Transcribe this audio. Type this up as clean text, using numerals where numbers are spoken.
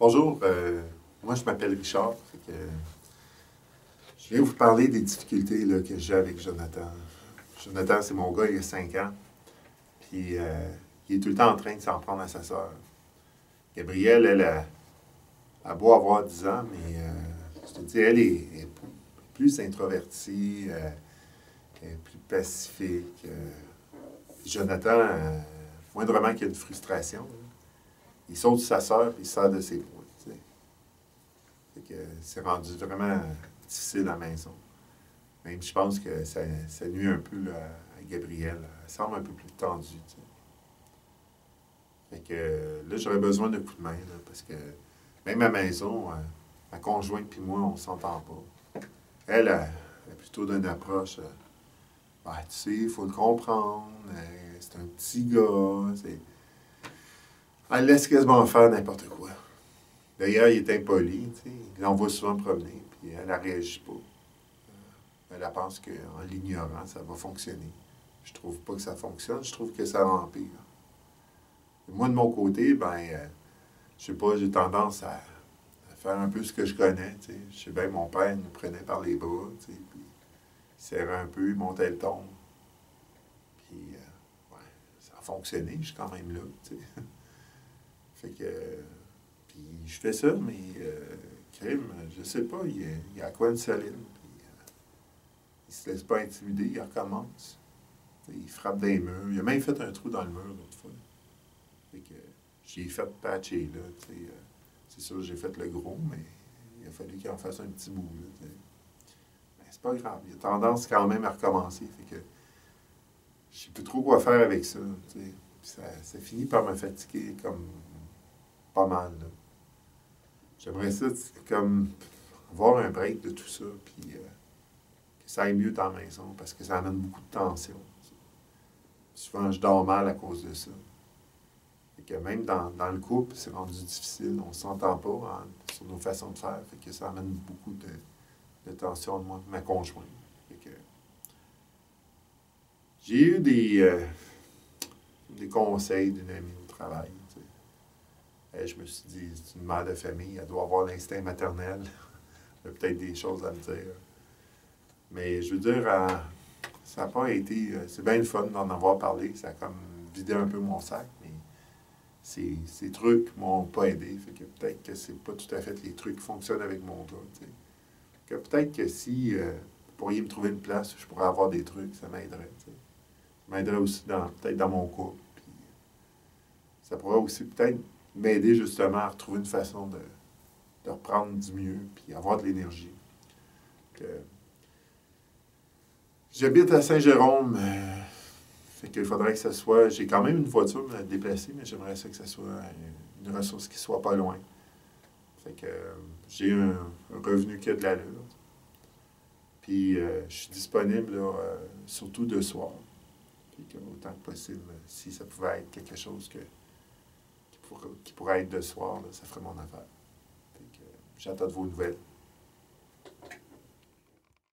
Bonjour, moi je m'appelle Richard. Je viens vous parler des difficultés là, que j'ai avec Jonathan. Jonathan, c'est mon gars, il a 5 ans. Puis il est tout le temps en train de s'en prendre à sa sœur. Gabrielle, elle a beau avoir 10 ans, mais je te dis, elle est plus introvertie, elle est plus pacifique. Jonathan, moindrement qu'il y a une frustration, là, il saute sur sa sœur et il sort de ses poings. Tu sais. Fait que c'est rendu vraiment difficile à la maison. Même je pense que ça nuit un peu là, à Gabrielle. Elle semble un peu plus tendue. Tu sais. Fait que là, j'aurais besoin d'un coup de main. Là, parce que même à la maison, ma conjointe et moi, on ne s'entend pas. Elle a plutôt d'une approche. Ben, tu sais, il faut le comprendre. C'est un petit gars. Elle laisse quasiment faire n'importe quoi. D'ailleurs, il est impoli. Tu sais. Il l'envoie souvent promener, puis elle ne réagit pas. Elle pense qu'en l'ignorant, ça va fonctionner. Je trouve pas que ça fonctionne, je trouve que ça empire. Et moi, de mon côté, je sais pas, j'ai tendance à faire un peu ce que je connais. Tu sais. Je sais bien, mon père nous prenait par les bras, tu sais, puis il serrait un peu, il montait le ton. Puis, ouais, ça a fonctionné, je suis quand même là, tu sais. Fait que, puis je fais ça, mais crime, je sais pas, il y a quoi une solide. Il se laisse pas intimider, il recommence. Il frappe des murs. Il a même fait un trou dans le mur l'autre fois. Fait que j'ai fait patcher là. C'est sûr, j'ai fait le gros, mais il a fallu qu'il en fasse un petit bout. Là, mais c'est pas grave. Il a tendance quand même à recommencer. Fait que je sais plus trop quoi faire avec ça. Ça finit par me fatiguer comme pas mal. Là. J'aimerais ça comme avoir un break de tout ça, puis que ça aille mieux dans la maison, parce que ça amène beaucoup de tension. Souvent, je dors mal à cause de ça. Fait que même dans le couple, c'est rendu difficile. On ne s'entend pas sur nos façons de faire. Fait que ça amène beaucoup de tension de moi, ma conjointe. Fait que j'ai eu des conseils d'une amie au travail. Tu sais. Et je me suis dit, c'est une mère de famille, elle doit avoir l'instinct maternel. Elle a peut-être des choses à me dire. Mais je veux dire, ça n'a pas été. C'est bien le fun d'en avoir parlé. Ça a comme vidé un peu mon sac. Mais ces trucs m'ont pas aidé. Fait que peut-être que c'est pas tout à fait les trucs qui fonctionnent avec mon gars. Tu sais. Que peut-être que si vous pourriez me trouver une place où je pourrais avoir des trucs, ça m'aiderait. Tu sais. Ça m'aiderait aussi peut-être dans mon couple. Puis ça pourrait aussi peut-être m'aider justement à retrouver une façon de reprendre du mieux puis avoir de l'énergie. Que j'habite à Saint-Jérôme. Fait qu'il faudrait que ce soit. J'ai quand même une voiture à me déplacer, mais j'aimerais ça que ce soit une ressource qui soit pas loin. Fait que j'ai un revenu qui a de l'allure. Puis je suis disponible là, surtout de soir. Puis que, autant que possible, si ça pouvait être quelque chose qui pourrait être de soir, là, ça ferait mon affaire. Fait que j'attends de vos nouvelles.